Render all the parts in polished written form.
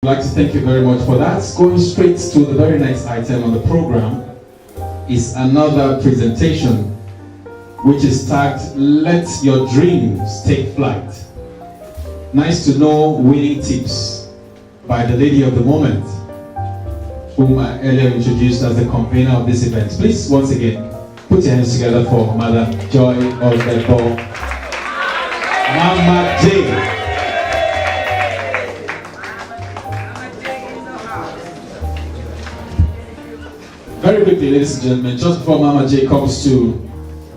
like to thank you very much for that. Going straight to the very next item on the program is another presentation which is tagged "Let Your Dreams Take Flight." Nice to know winning tips by the lady of the moment, whom I earlier introduced as the convener of this event. Please, once again, put your hands together for Madam Joy of the Ball, Mama J. Very quickly, ladies and gentlemen, just before Mama J comes to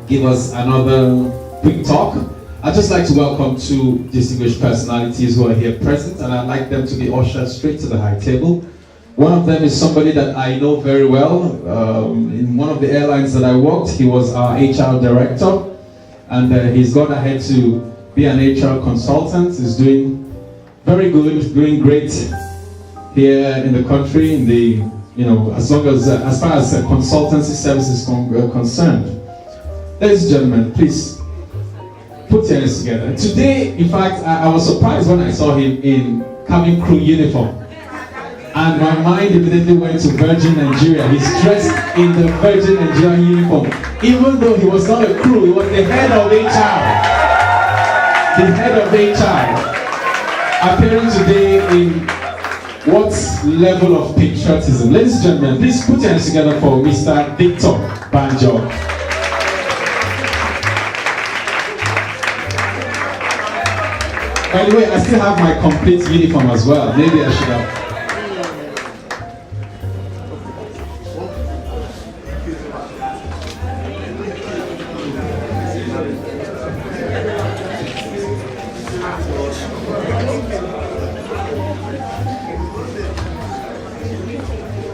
give us another quick talk, I'd just like to welcome two distinguished personalities who are here present, and I'd like them to be ushered straight to the high table. One of them is somebody that I know very well. In one of the airlines that I worked, he was our HR director, and he's gone ahead to be an HR consultant. He's doing very good, doing great here in the country, in the, as far as consultancy services concerned. Ladies and gentlemen, please put your hands together. Today, in fact, I was surprised when I saw him in cabin crew uniform. And my mind immediately went to Virgin Nigeria. He's dressed in the Virgin Nigeria uniform. Even though he was not a crew, he was the head of HR. The head of HR. Appearing today in what level of patriotism? Ladies and gentlemen, please put your hands together for Mr. Victor Banjo. By the way, I still have my complete uniform as well. Maybe I should have.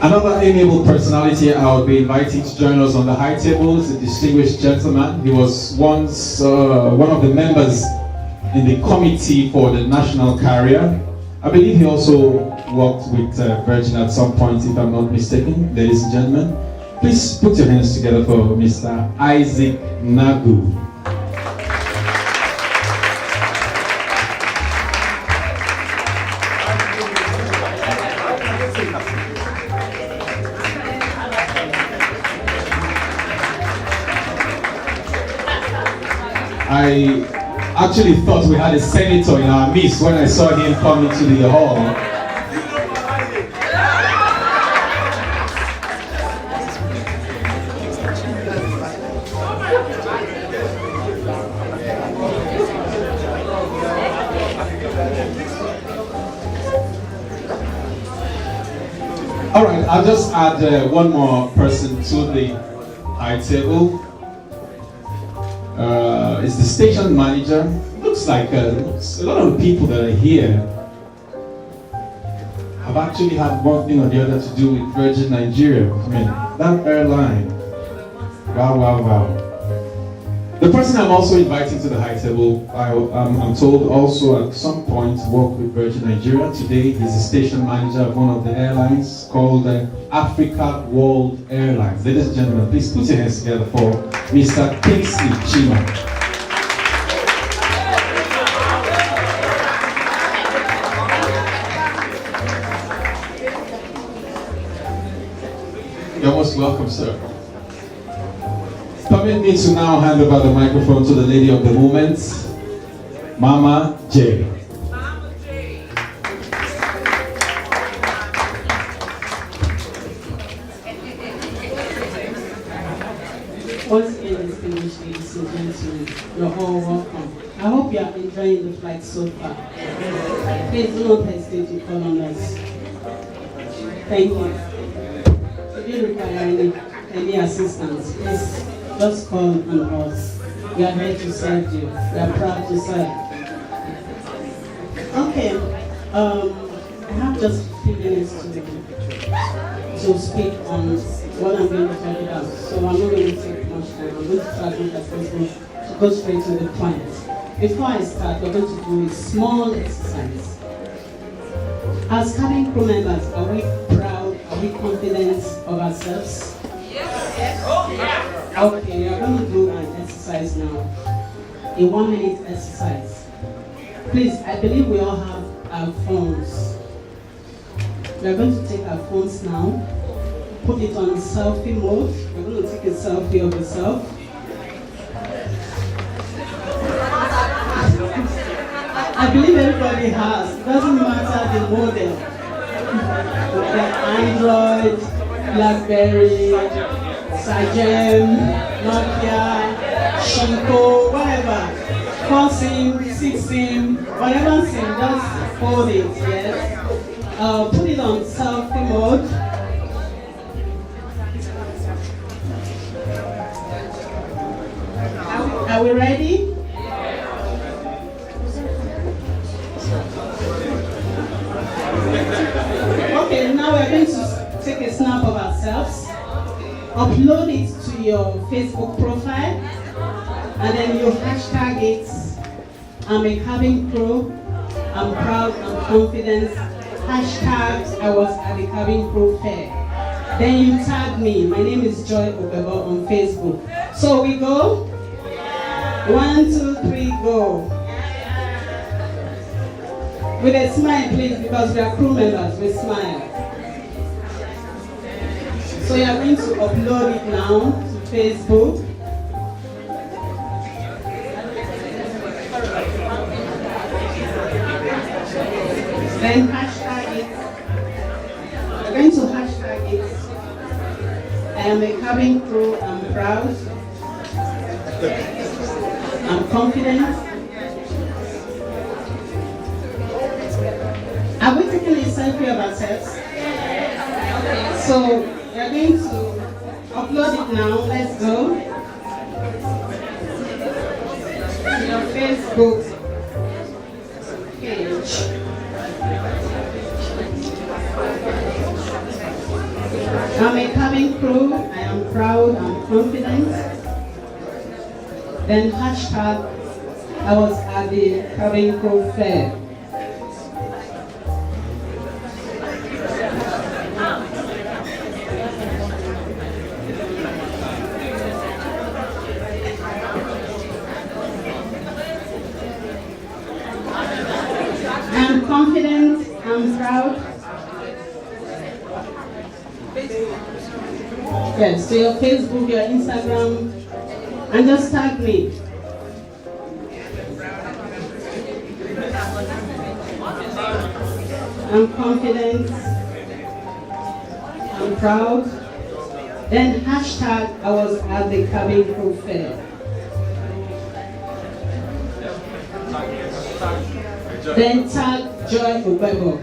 Another amiable personality I will be inviting to join us on the high table is a distinguished gentleman. He was once one of the members in the committee for the national carrier. I believe he also worked with Virgin at some point, if I'm not mistaken. Ladies and gentlemen, please put your hands together for Mr. Isaac Nagu. I actually thought we had a senator in our midst when I saw him come into the hall. All right, I'll just add one more person to the high table. Is the station manager. Looks like a lot of the people that are here have actually had one thing or the other to do with Virgin Nigeria. I mean, that airline. Wow, wow, wow. The person I'm also inviting to the high table, I'm told also at some point worked with Virgin Nigeria. Today he's the station manager of one of the airlines called Africa World Airlines. Ladies and gentlemen, please put your hands together for Mr. Kingsley Chima. You're most welcome, sir. Permit me to now hand over the microphone to the lady of the moment, Mama J. Mama J. Once again, distinguished ladies and gentlemen, you're all welcome. I hope you are enjoying the flight so far. Please do not hesitate to call on us. Thank you. If you require any assistance, please just call on us. We are here to serve you. We are proud to serve. Okay, I have just a few minutes to speak on what I'm going to talk about. So I'm not going to take much time. I'm going to try to go straight to the point. Before I start, we're going to do a small exercise. As cabin crew members, are we proud? Are we confident of ourselves? Yes. Oh, yeah. Okay, we are going to do an exercise now. A 1-minute exercise. Please, I believe we all have our phones. We are going to take our phones now, put it on selfie mode. We're going to take a selfie of yourself. I believe everybody has. It doesn't matter the model. Like Android, BlackBerry, Sagem, Nokia, Shinko, whatever. 4SIM, 6SIM, whatever SIM, just hold it, yes. Put it on selfie mode. Are we ready? Okay, now we're going to take a snap of ourselves, upload it to your Facebook profile, and then you hashtag it. I'm a cabin crew, I'm proud, I'm confident. Hashtag I was at the cabin crew fair. Then you tag me. My name is Joy Obebo on Facebook. So we go. 1, 2, 3, go. With a smile, please, because we are crew members. We smile. So you are going to upload it now to Facebook. Then hashtag it. We're going to hashtag it. I am a cabin crew. I'm proud. I'm confident. Are we taking a selfie of ourselves? Okay, so we're going to upload it now. Let's go. To your Facebook page. I'm a cabin crew. I am proud. I'm confident. Then hashtag I was at the cabin crew fair. I'm confident, I'm proud. Yes, so your Facebook, your Instagram, and just tag me. I'm confident, I'm proud. Then hashtag I was at the cabin crew fair. Then tag Joy Obebo.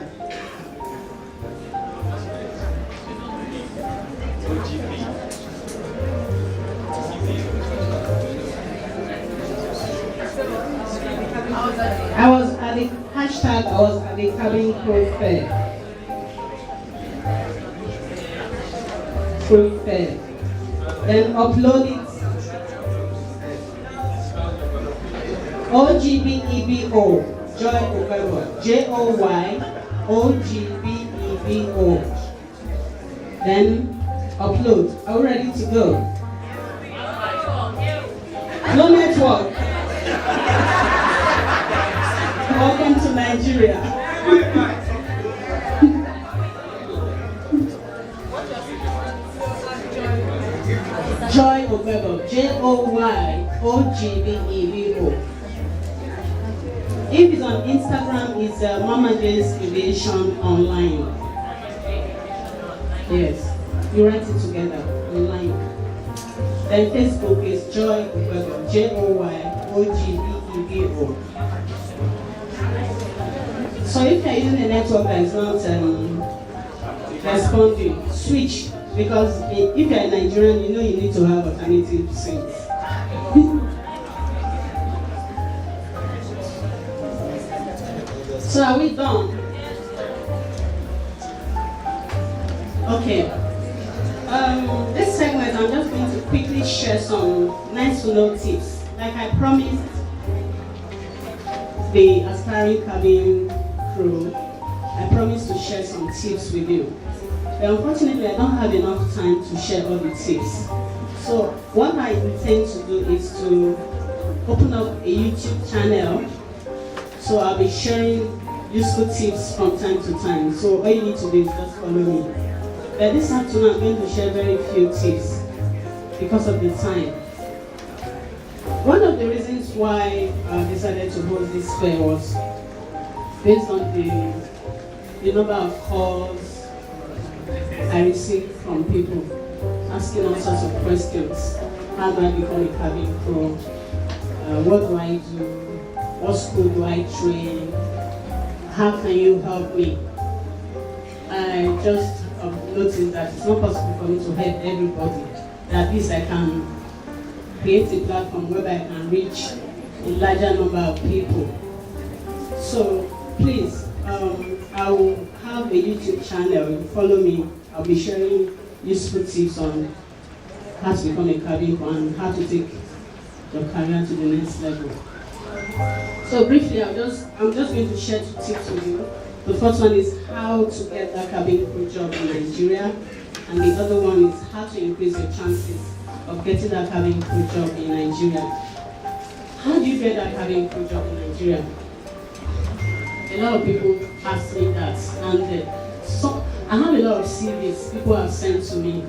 I was at the hashtag I was at the cabin crew fair. Crew fair. Then upload it. OGBEBO. Joy Obebo. JOYOGBEBO. Then upload. Are we ready to go? No network. Welcome to Nigeria. Joy Obebo. JOYOGBEBO. If it's on Instagram, it's Mama J's Aviation Online. Yes, you write it together online. Then Facebook is Joy Obebo. JOYOGBEBO. So if you're using a network that is not responding, switch, because if you're a Nigerian, you know you need to have alternative SIMs. So are we done? Okay. This segment, I'm just going to quickly share some nice to know tips. Like I promised the aspiring cabin crew, I promised to share some tips with you. But unfortunately, I don't have enough time to share all the tips. So what I intend to do is to open up a YouTube channel. So I'll be sharing useful tips from time to time. So all you need to do is just follow me. But this afternoon I'm going to share very few tips because of the time. One of the reasons why I decided to host this fair was based on the number of calls I received from people asking all sorts of questions. How do I become a cabin crew? What do I do? What school do I train? How can you help me? I just noticed that it's not possible for me to help everybody. That at least I can create a platform whereby I can reach a larger number of people. So please, I will have a YouTube channel. Follow me. I'll be sharing useful tips on how to become a cabin crew and how to take your career to the next level. So briefly, I'm just going to share 2 tips with you. The first one is how to get that cabin crew job in Nigeria, and the other one is how to increase your chances of getting that cabin crew job in Nigeria. How do you get that cabin crew job in Nigeria? A lot of people ask me that, and so I have a lot of CVs people have sent to me.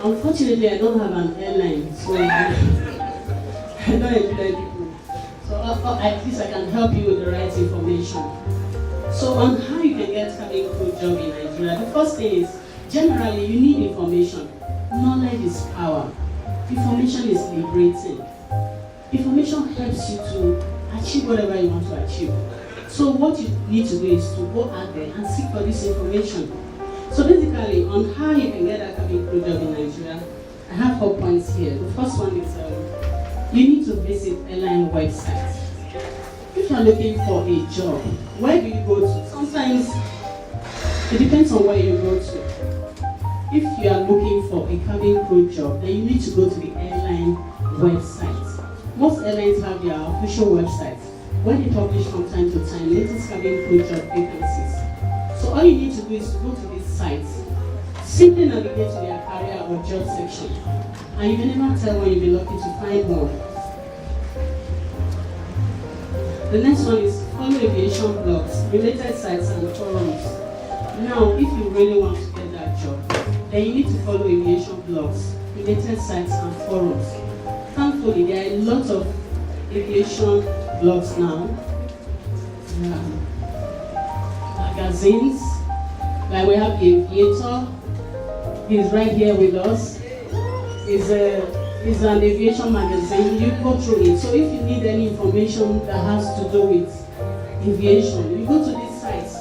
Unfortunately, I don't have an airline, so I don't employ people. So at least I can help you with the right information. So on how you can get cabin crew job in Nigeria, the first thing is, generally you need information. Knowledge is power. Information is liberating. Information helps you to achieve whatever you want to achieve. So what you need to do is to go out there and seek for this information. So basically, on how you can get a cabin crew job in Nigeria, I have 4 points here. The first one is you need to visit airline websites. If you are looking for a job, where do you go to? Sometimes it depends on where you go to. If you are looking for a cabin crew job, then you need to go to the airline website. Most airlines have their official websites where they publish from time to time latest cabin crew job vacancies. So all you need to do is to go to these sites, simply navigate to their career or job section, and you can never tell when you'll be lucky to find one. The next one is follow aviation blogs, related sites and forums. Now, if you really want to get that job, then you need to follow aviation blogs, related sites and forums. Thankfully, there are a lot of aviation blogs now, magazines, like we have the Aviator. He's right here with us. It's an aviation magazine. You go through it. So if you need any information that has to do with aviation, you go to these sites,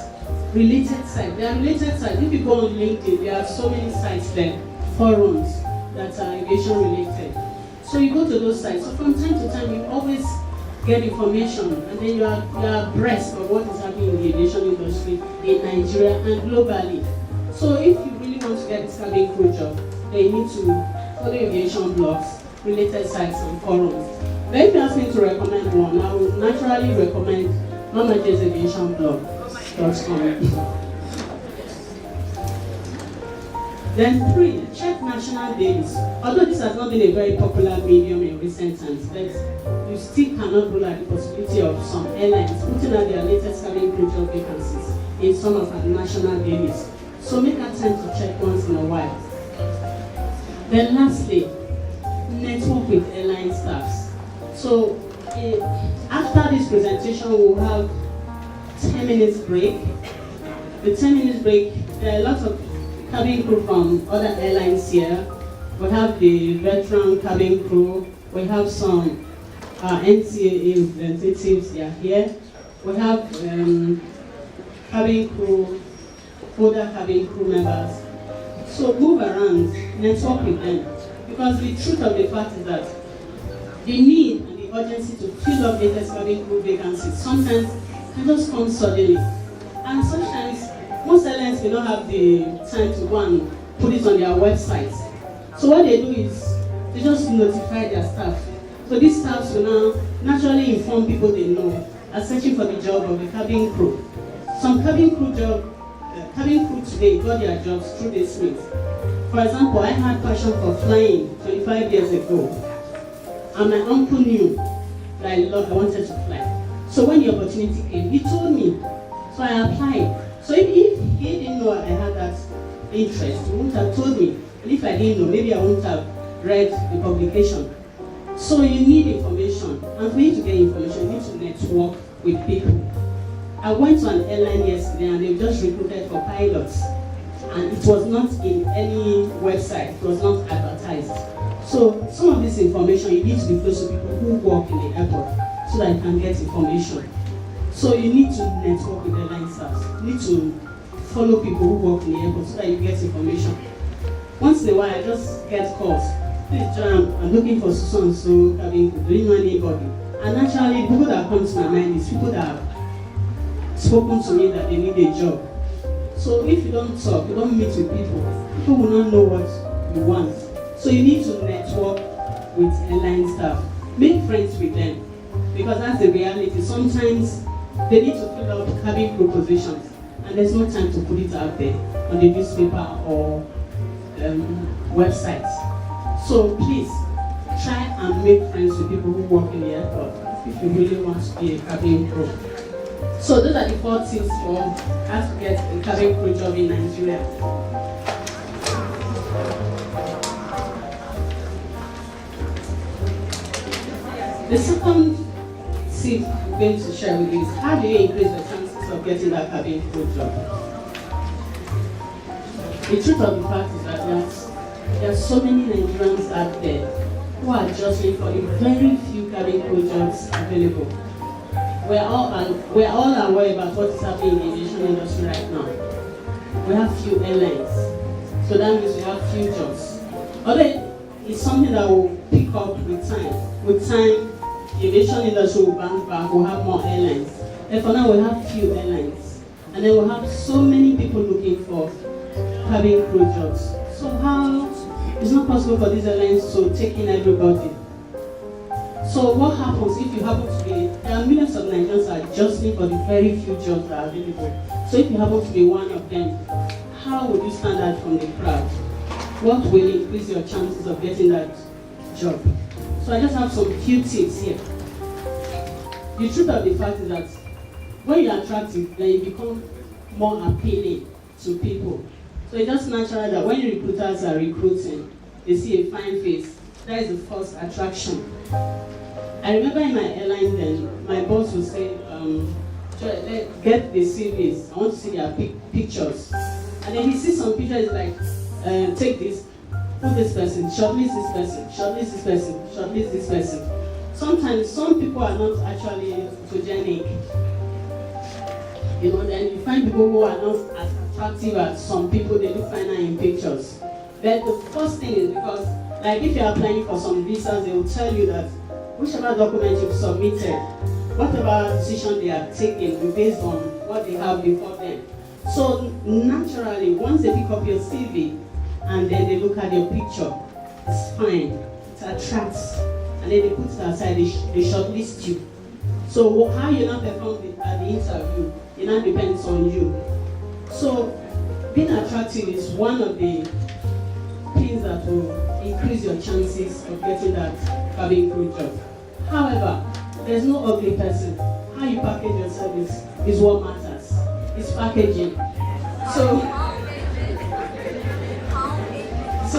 related sites. There are related sites. If you go on LinkedIn, there are so many sites there, forums that are aviation related. So you go to those sites. So from time to time, you always get information, and then you are abreast of what is happening in the aviation industry in Nigeria and globally. So if you really want to get this cabin crew job, then you need to follow aviation blogs, related sites and forums. But if you ask me to recommend one, I would naturally recommend mamajesaviationblog.com. Then 3, check national dailies. Although this has not been a very popular medium in recent times, but you still cannot rule out the possibility of some airlines putting out their latest cabin crew job vacancies in some of our national dailies. So make a time to check once in a while. Then lastly, network with airline staffs. So after this presentation, we'll have 10 minutes break. The 10 minutes break, there are a lot of cabin crew from other airlines here. We have the veteran cabin crew. We have some NCAA representatives, they are here. We have cabin crew, older cabin crew members. So move around, network with them. Because the truth of the fact is that the need and the urgency to fill up latest cabin crew vacancies sometimes can just come suddenly. And sometimes most airlines will not have the time to go and put it on their websites. So what they do is they just notify their staff. So these staffs will now naturally inform people they know are searching for the job of a cabin crew. Some cabin crew today got their jobs through this means. For example, I had passion for flying 25 years ago, and my uncle knew that I wanted to fly. So when the opportunity came, he told me. So So I applied. So if he didn't know I had that interest, he wouldn't have told me. And if I didn't know, maybe I wouldn't have read the publication. So you need information. And for you to get information, you need to network with people. I went to an airline yesterday and they just recruited for pilots. And it was not in any website, it was not advertised. So some of this information, you need to be close to people who work in the airport so that you can get information. So you need to network with airline staff. You need to follow people who work in the airport so that you get information. Once in a while, I just get calls. Please, John, I'm looking for so and so cabin crew. Do you know anybody? And actually, people that come to my mind is people that have spoken to me that they need a job. So if you don't talk, you don't meet with people will not know what you want. So you need to network with airline staff. Make friends with them. Because that's the reality. Sometimes they need to fill out cabin crew positions. And there's no time to put it out there on the newspaper or websites. So please, try and make friends with people who work in the airport if you really want to be a cabin crew. So those are the 4 tips for how to get a cabin crew job in Nigeria. The second tip I'm going to share with you is how do you increase the chances of getting that cabin crew job? The truth of the fact is that there are so many Nigerians out there who are just looking for the very few cabin crew jobs available. We're all aware about what is happening in the aviation industry right now. We have few airlines, so that means we have few jobs. Although it's something that will pick up with time. With time, the aviation industry will bounce back, we'll have more airlines. And for now, we have few airlines. And then we'll have so many people looking for cabin crew jobs. So how, it's not possible for these airlines to take in everybody. So what happens if you happen to be, there are millions of Nigerians that are just looking for the very few jobs that are available. So if you happen to be one of them, how would you stand out from the crowd? What will increase your chances of getting that job? So I just have some few tips here. The truth of the fact is that when you're attractive, then you become more appealing to people. So it's just natural that when recruiters are recruiting, they see a fine face. That is the first attraction. I remember in my airline then, my boss would say, get the CVs, I want to see their pictures. And then he sees some pictures like, take this, put this person, shortlist this person, shortlist this person, shortlist this person. Sometimes some people are not actually photogenic. You know, then you find people who are not as attractive as some people, they look finer in pictures. Then the first thing is because, like if you're applying for some visas, they will tell you that whichever document you've submitted, whatever decision they are taking will be based on what they have before them. So naturally, once they pick up your CV and then they look at your picture, it's fine, it attracts, and then they put it aside, they shortlist you. So how you not perform at the interview, it now depends on you. So being attractive is one of the things that will increase your chances of getting that cabin crew job. However, there's no ugly person. How you package yourself is what matters. It's packaging. So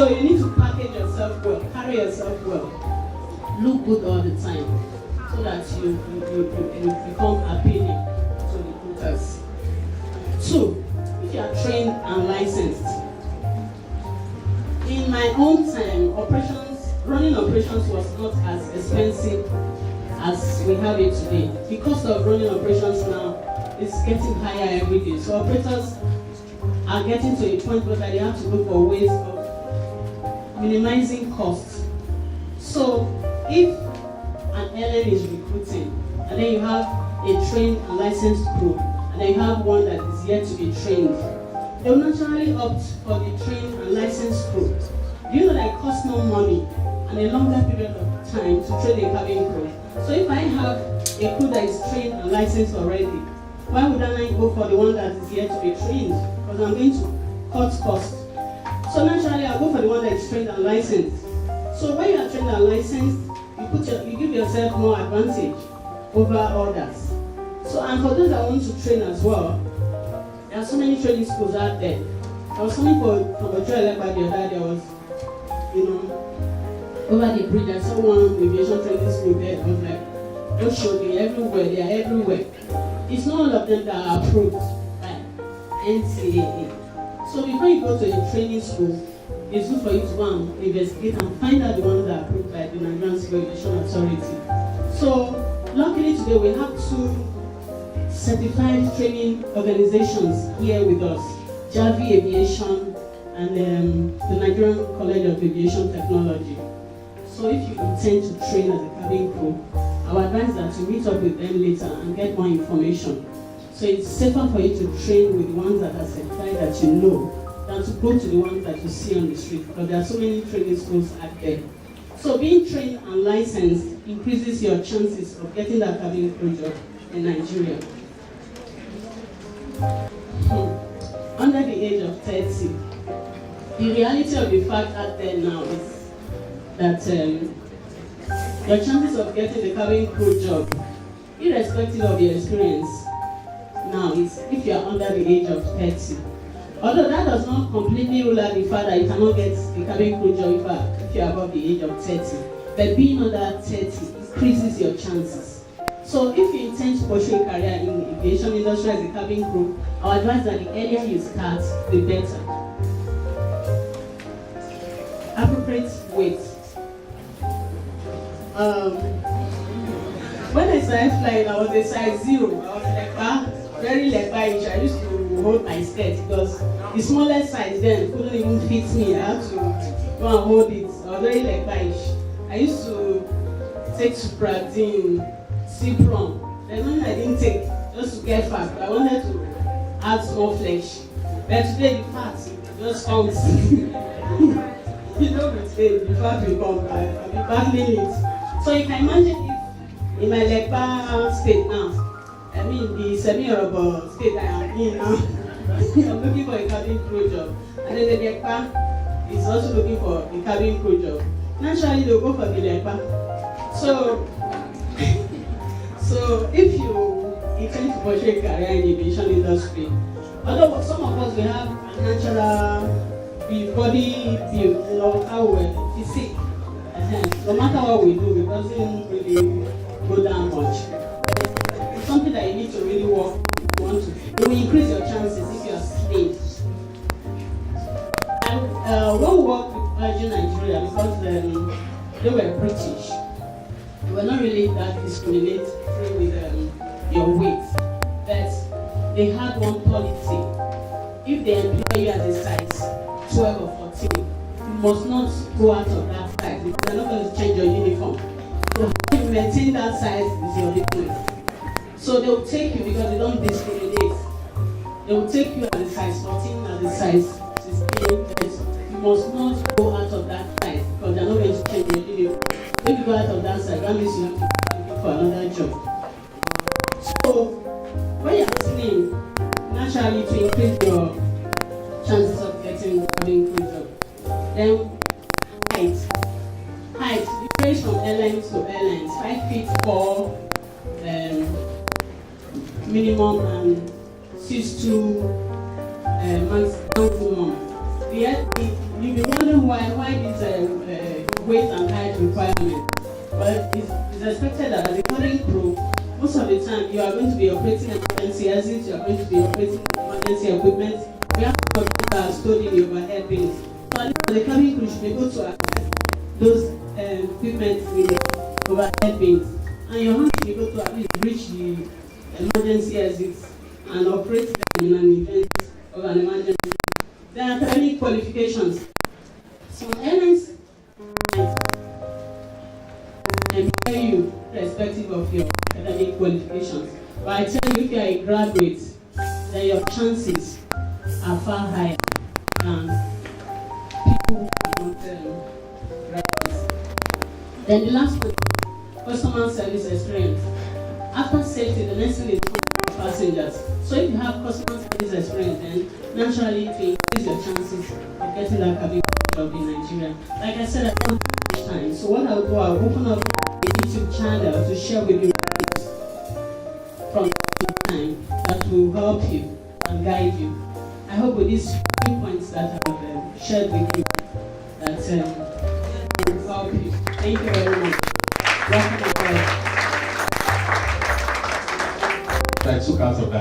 you need to package yourself well, carry yourself well, look good all the time, so that you become appealing to recruiters. 2, if you are trained and licensed. In my own time, running operations was not as expensive as we have it today. The cost of running operations now is getting higher every day. So operators are getting to a point where they have to look for ways of minimizing costs. So if an airline is recruiting, and then you have a trained and licensed crew, and then you have one that is yet to be trained, they will naturally opt for the trained and licensed crew. Do you know that it costs more money and a longer period of time to train a cabin crew? So if I have a crew that is trained and licensed already, why would I not go for the one that is yet to be trained? Because I'm going to cut costs. So naturally, I'll go for the one that is trained and licensed. So when you are trained and licensed, you give yourself more advantage over others. So, and for those that want to train as well, There are so many training schools out there. I was coming from a trail by the other day. I was, over the bridge. I saw one aviation training school there. I was like, don't show me everywhere. They are everywhere. It's not all of them that are approved by NCAA. So before you go to a training school, it's good for you to go and investigate and find out the ones that are approved by the Nigerian Civil Aviation Authority. So luckily today we have 2 certified training organizations here with us, Javi Aviation and the Nigerian College of Aviation Technology. So if you intend to train as a cabin crew, I would advise that you meet up with them later and get more information. So it's safer for you to train with the ones that are certified that you know than to go to the ones that you see on the street, because there are so many training schools out there. So being trained and licensed increases your chances of getting that cabin crew job in Nigeria. Under the age of 30, the reality of the fact out there now is that your chances of getting the cabin crew job, irrespective of your experience, now is if you are under the age of 30. Although that does not completely rule out the fact that you cannot get the cabin crew job if you are above the age of 30. But being under 30 increases your chances. So if you intend to pursue a career in the aviation industry as a cabin crew, I would advise that the earlier you start, the better. Appropriate weight. When I started flying, I was a size 0. I was like, very leper-ish. I used to hold my skirt because the smallest size then couldn't even fit me. I had to go and hold it. I was very leper-ish. I used to take Supradine, Cipron. There's nothing I didn't take just to get fat. I wanted to add small flesh. But today the fat just comes. The fat will come. I'll be battling it. So you can imagine if in my leper state now, I mean the semi-urban state I am in now, I'm looking for a cabin crew job. And then the leper is also looking for a cabin crew job. Naturally they'll go for the leper. So if you intend to pursue a career in the aviation industry, although some of us we have a natural body build, how we're physique. No matter what we do, it doesn't really go down much. It's something that you need to really work if you want to. It will increase your chances if you are slim. And when we worked with Virgin Nigeria, because they were British, they were not really that discriminatory with your weight. But they had one policy. If they employ you as a size 12 or 14, you must not go out of that size because they're not going to change your uniform. So how you maintain that size is your business. So they will take you because they don't discriminate. They will take you as a size 14, as a size 16, but you must not go out of that size because they're not going to change your uniform. If you go out of that size, that means you have to look for another job. So when you're slim, naturally to increase your chances of getting cabin crew job. Then height varies from airlines to airlines. 5 feet 4 minimum and 6'2" maximum. You'll be wondering why this weight and height requirement. Well, it's expected that as a cabin crew, most of the time you are going to be operating emergency exits, you are going to be operating emergency equipment. We have computers that are stored in the overhead bins. So the cabin crew should be able to access those equipment with the overhead bins. And your hand should be able to at least reach the emergency exits and operate them in an event of an emergency. There are academic qualifications. Some airlines employ you irrespective of your academic qualifications. But I tell you, if you are a graduate, then your chances are far higher than people who are not graduates. Then the last one, customer service experience. After safety, the next thing is passengers. So if you have customer service experience, then naturally it will increase your chances of getting that cabin job in Nigeria. Like I said, I don't have much time. So what I'll do, I'll open up a YouTube channel to share with you from time that will help you and guide you. I hope with these 3 points that I've shared with you, that will help you. Thank you very much. Welcome aboard. I took out of that.